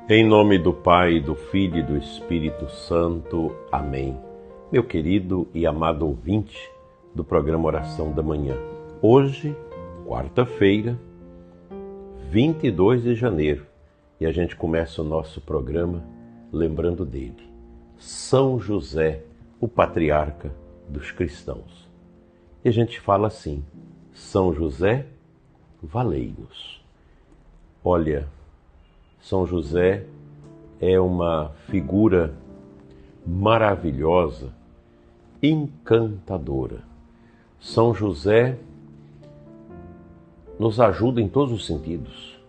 Em nome do Pai, do Filho e do Espírito Santo. Amém. Meu querido e amado ouvinte do programa Oração da Manhã. Hoje, quarta-feira, 22 de janeiro, e a gente começa o nosso programa lembrando dele, São José, o patriarca dos cristãos. E a gente fala assim: São José, valei-nos. Olha, São José é uma figura maravilhosa, encantadora. São José nos ajuda em todos os sentidos.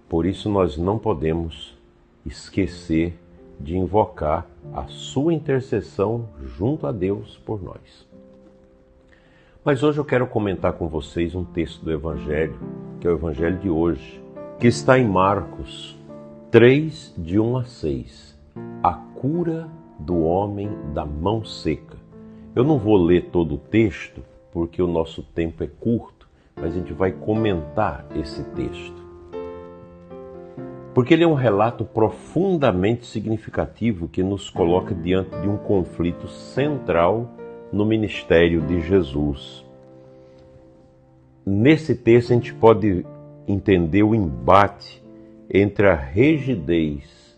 Por isso nós não podemos esquecer de invocar a sua intercessão junto a Deus por nós. Mas hoje eu quero comentar com vocês um texto do Evangelho, que é o Evangelho de hoje, que está em Marcos 3, de 1 a 6. A cura do homem da mão seca. Eu não vou ler todo o texto, porque o nosso tempo é curto, mas a gente vai comentar esse texto. Porque ele é um relato profundamente significativo que nos coloca diante de um conflito central no ministério de Jesus. Nesse texto a gente pode entender o embate entre a rigidez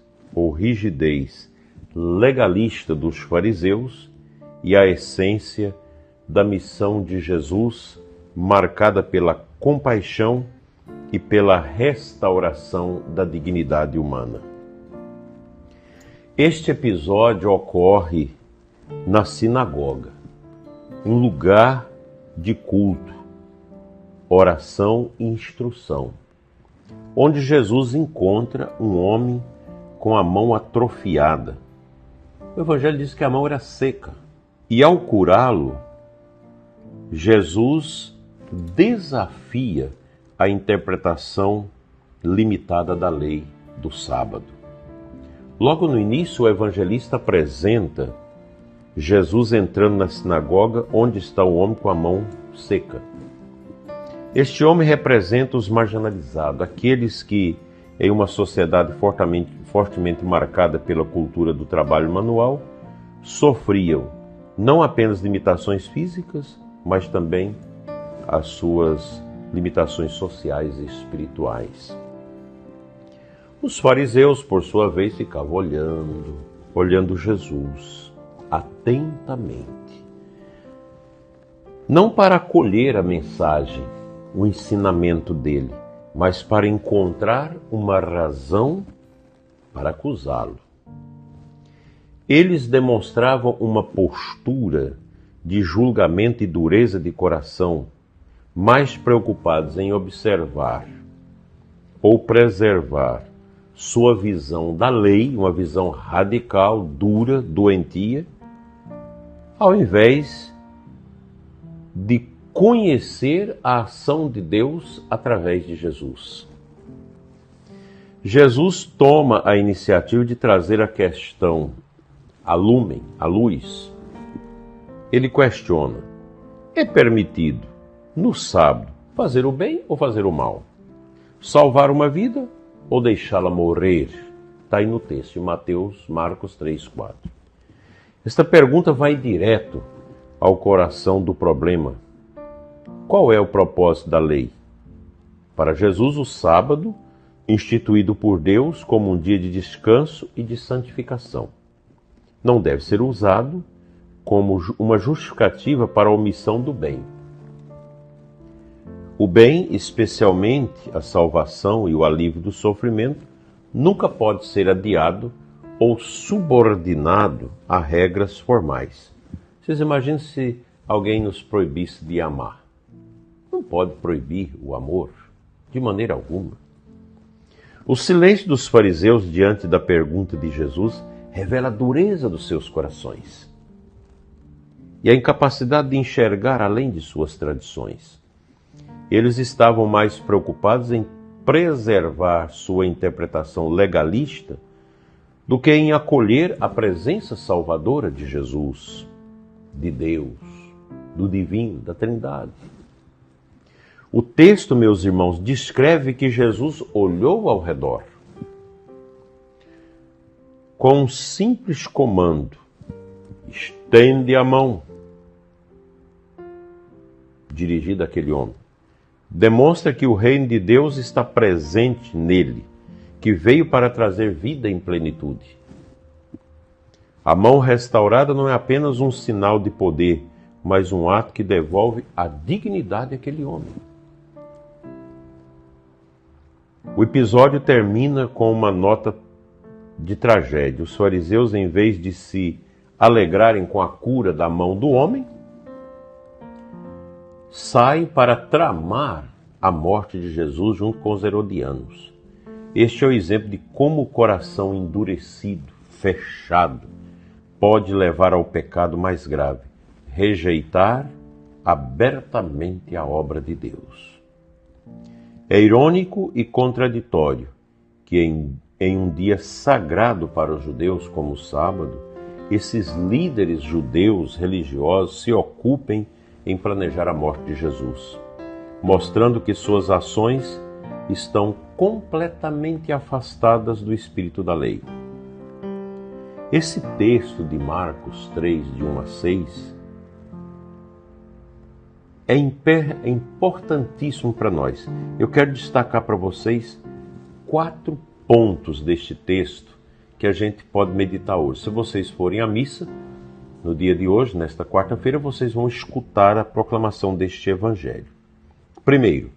legalista dos fariseus e a essência da missão de Jesus, marcada pela compaixão e pela restauração da dignidade humana. Este episódio ocorre na sinagoga, um lugar de culto, oração e instrução, onde Jesus encontra um homem com a mão atrofiada. O Evangelho diz que a mão era seca. E ao curá-lo, Jesus desafia a interpretação limitada da lei do sábado. Logo no início, o evangelista apresenta Jesus entrando na sinagoga onde está o homem com a mão seca. Este homem representa os marginalizados, aqueles que, em uma sociedade fortemente marcada pela cultura do trabalho manual, sofriam não apenas limitações físicas, mas também as suas limitações sociais e espirituais. Os fariseus, por sua vez, ficavam olhando Jesus atentamente, não para acolher a mensagem, o ensinamento dele, mas para encontrar uma razão para acusá-lo. Eles demonstravam uma postura de julgamento e dureza de coração, mais preocupados em observar ou preservar sua visão da lei, uma visão radical, dura, doentia, ao invés de conhecer a ação de Deus através de Jesus. Jesus toma a iniciativa de trazer a questão à luz. Ele questiona: é permitido, no sábado, fazer o bem ou fazer o mal? Salvar uma vida ou deixá-la morrer? Está aí no texto, em Marcos 3, 4. Esta pergunta vai direto ao coração do problema. Qual é o propósito da lei? Para Jesus, o sábado, instituído por Deus como um dia de descanso e de santificação, não deve ser usado como uma justificativa para a omissão do bem. O bem, especialmente a salvação e o alívio do sofrimento, nunca pode ser adiado ou subordinado a regras formais. Vocês imaginam se alguém nos proibisse de amar? Não pode proibir o amor, de maneira alguma. O silêncio dos fariseus diante da pergunta de Jesus revela a dureza dos seus corações e a incapacidade de enxergar além de suas tradições. Eles estavam mais preocupados em preservar sua interpretação legalista do que em acolher a presença salvadora de Jesus, de Deus, do divino, da Trindade. O texto, meus irmãos, descreve que Jesus olhou ao redor com um simples comando, estende a mão, dirigida àquele homem, demonstra que o reino de Deus está presente nele, que veio para trazer vida em plenitude. A mão restaurada não é apenas um sinal de poder, mas um ato que devolve a dignidade àquele homem. O episódio termina com uma nota de tragédia. Os fariseus, em vez de se alegrarem com a cura da mão do homem, saem para tramar a morte de Jesus junto com os herodianos. Este é o exemplo de como o coração endurecido, fechado, pode levar ao pecado mais grave: rejeitar abertamente a obra de Deus. É irônico e contraditório que em um dia sagrado para os judeus como o sábado, esses líderes judeus religiosos se ocupem em planejar a morte de Jesus, mostrando que suas ações estão completamente afastadas do espírito da lei. Esse texto de Marcos 3, de 1 a 6, é importantíssimo para nós. Eu quero destacar para vocês 4 pontos deste texto que a gente pode meditar hoje. Se vocês forem à missa, no dia de hoje, nesta quarta-feira, vocês vão escutar a proclamação deste evangelho. Primeiro,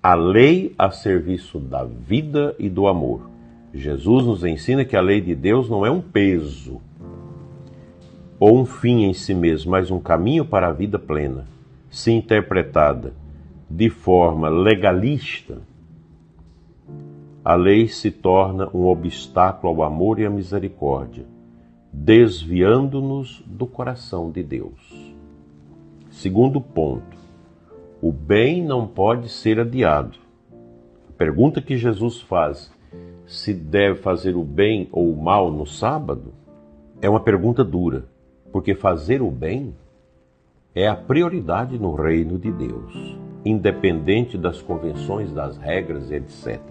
a lei a serviço da vida e do amor. Jesus nos ensina que a lei de Deus não é um peso ou um fim em si mesmo, mas um caminho para a vida plena. Se interpretada de forma legalista, a lei se torna um obstáculo ao amor e à misericórdia, desviando-nos do coração de Deus. Segundo ponto, o bem não pode ser adiado. A pergunta que Jesus faz, se deve fazer o bem ou o mal no sábado, é uma pergunta dura, porque fazer o bem é a prioridade no reino de Deus, independente das convenções, das regras, etc.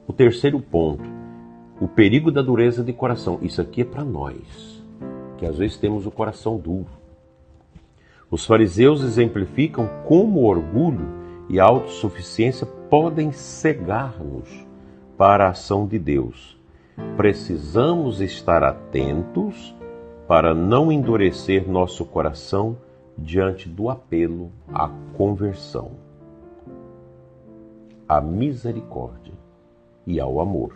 O terceiro ponto, o perigo da dureza de coração. Isso aqui é para nós, que às vezes temos o coração duro. Os fariseus exemplificam como o orgulho e a autossuficiência podem cegar-nos para a ação de Deus. Precisamos estar atentos para não endurecer nosso coração diante do apelo à conversão, à misericórdia e ao amor.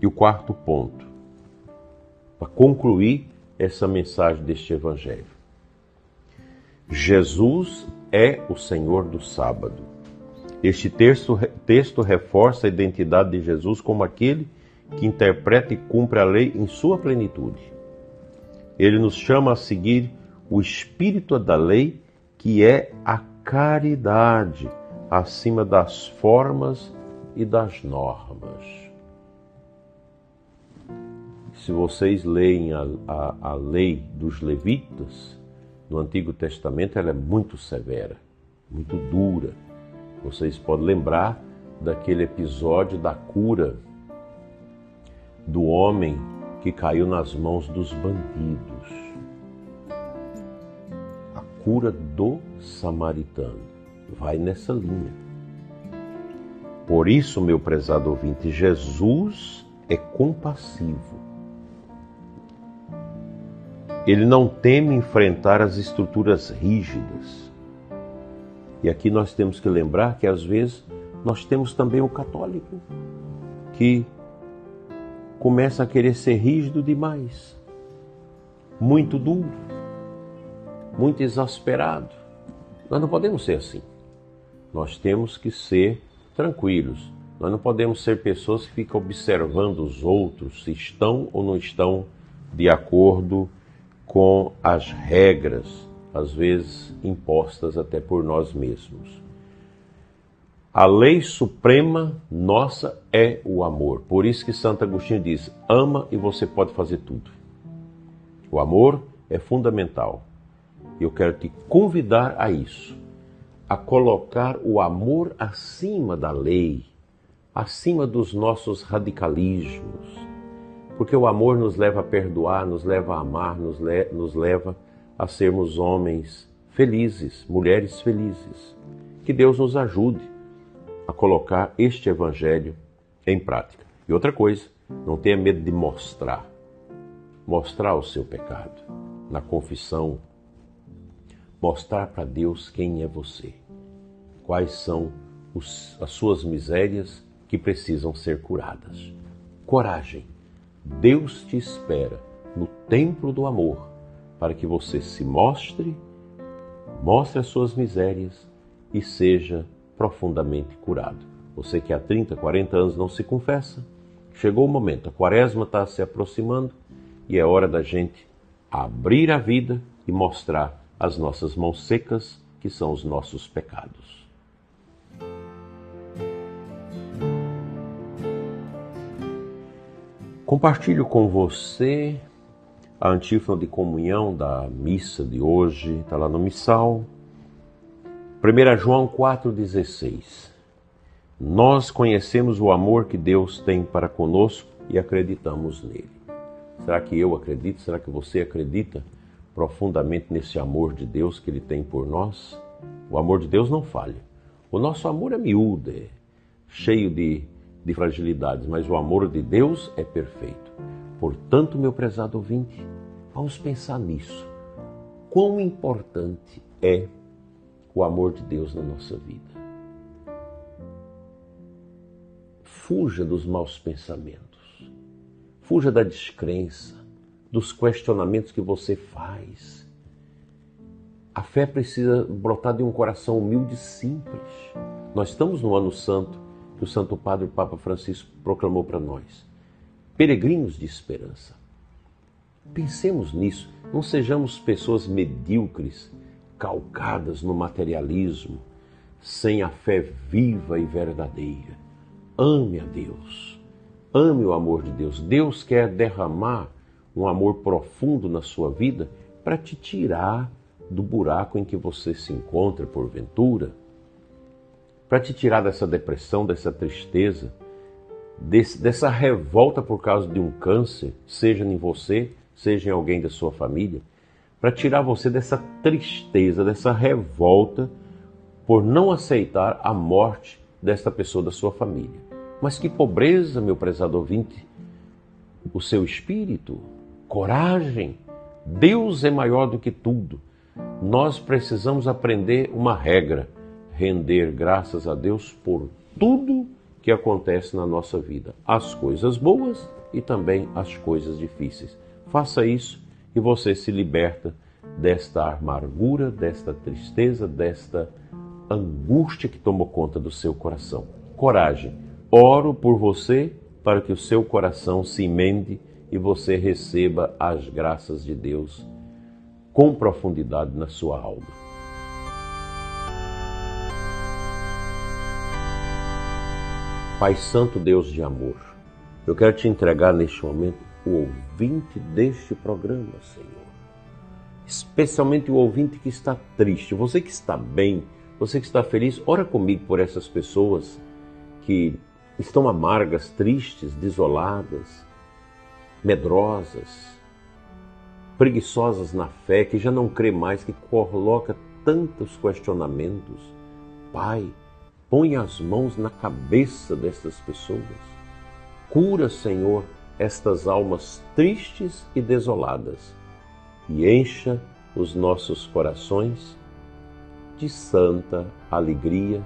E o quarto ponto, para concluir essa mensagem deste evangelho: Jesus é o Senhor do sábado. Este texto reforça a identidade de Jesus como aquele que interpreta e cumpre a lei em sua plenitude. Ele nos chama a seguir o espírito da lei, que é a caridade, acima das formas e das normas. Se vocês leem a lei dos levitas, no Antigo Testamento, ela é muito severa, muito dura. Vocês podem lembrar daquele episódio da cura do homem que caiu nas mãos dos bandidos. A cura do samaritano vai nessa linha. Por isso, meu prezado ouvinte, Jesus é compassivo. Ele não teme enfrentar as estruturas rígidas. E aqui nós temos que lembrar que às vezes nós temos também o católico que começa a querer ser rígido demais, muito duro, muito exasperado. Nós não podemos ser assim. Nós temos que ser tranquilos. Nós não podemos ser pessoas que ficam observando os outros se estão ou não estão de acordo com as regras, às vezes impostas até por nós mesmos. A lei suprema nossa é o amor. Por isso que Santo Agostinho diz: ama e você pode fazer tudo. O amor é fundamental. Eu quero te convidar a isso, a colocar o amor acima da lei, acima dos nossos radicalismos, porque o amor nos leva a perdoar, nos leva a amar, nos leva a sermos homens felizes, mulheres felizes. Que Deus nos ajude a colocar este Evangelho em prática. E outra coisa, não tenha medo de mostrar o seu pecado na confissão, mostrar para Deus quem é você, quais são as suas misérias que precisam ser curadas. Coragem, Deus te espera no templo do amor para que você se mostre as suas misérias e seja profundamente curado. Você que há 30, 40 anos não se confessa, chegou o momento, a quaresma está se aproximando e é hora da gente abrir a vida e mostrar as nossas mãos secas, que são os nossos pecados. Compartilho com você a antífona de comunhão da missa de hoje, está lá no missal. 1 João 4,16. Nós conhecemos o amor que Deus tem para conosco e acreditamos nele. Será que eu acredito? Será que você acredita profundamente nesse amor de Deus que Ele tem por nós? O amor de Deus não falha. O nosso amor é miúdo, é cheio de fragilidades, mas o amor de Deus é perfeito. Portanto, meu prezado ouvinte, vamos pensar nisso. Quão importante é o amor de Deus na nossa vida. Fuja dos maus pensamentos, fuja da descrença, dos questionamentos que você faz. A fé precisa brotar de um coração humilde e simples. Nós estamos no ano santo que o Santo Padre, o Papa Francisco, proclamou para nós. Peregrinos de esperança. Pensemos nisso, não sejamos pessoas medíocres, calcadas no materialismo, sem a fé viva e verdadeira. Ame a Deus, ame o amor de Deus. Deus quer derramar um amor profundo na sua vida para te tirar do buraco em que você se encontra porventura, para te tirar dessa depressão, dessa tristeza, dessa revolta por causa de um câncer, seja em você, seja em alguém da sua família, para tirar você dessa tristeza, dessa revolta por não aceitar a morte desta pessoa da sua família. Mas que pobreza, meu prezado ouvinte, o seu espírito, coragem. Deus é maior do que tudo. Nós precisamos aprender uma regra, render graças a Deus por tudo que acontece na nossa vida, as coisas boas e também as coisas difíceis. Faça isso e você se liberta desta amargura, desta tristeza, desta angústia que tomou conta do seu coração. Coragem. Oro por você para que o seu coração se emende e você receba as graças de Deus com profundidade na sua alma. Pai Santo, Deus de amor, eu quero te entregar neste momento o ouvinte deste programa, Senhor. Especialmente o ouvinte que está triste, você que está bem, você que está feliz, ora comigo por essas pessoas que estão amargas, tristes, desoladas, medrosas, preguiçosas na fé, que já não crê mais, que coloca tantos questionamentos. Pai, põe as mãos na cabeça destas pessoas. Cura, Senhor, estas almas tristes e desoladas e encha os nossos corações de santa alegria,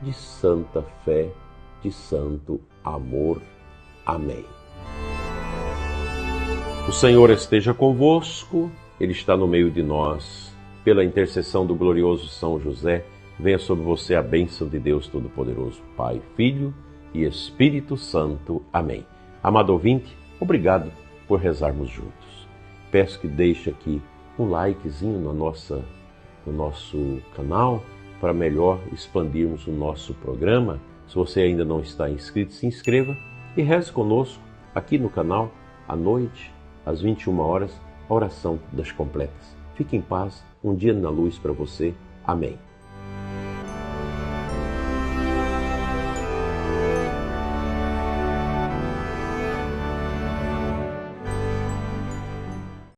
de santa fé, de santo amor. Amém. O Senhor esteja convosco, Ele está no meio de nós. Pela intercessão do glorioso São José, venha sobre você a bênção de Deus Todo-Poderoso, Pai, Filho e Espírito Santo. Amém. Amado ouvinte, obrigado por rezarmos juntos. Peço que deixe aqui um likezinho no nosso canal para melhor expandirmos o nosso programa. Se você ainda não está inscrito, se inscreva e reze conosco aqui no canal, à noite, às 21 horas, a oração das completas. Fique em paz, um dia na luz para você. Amém.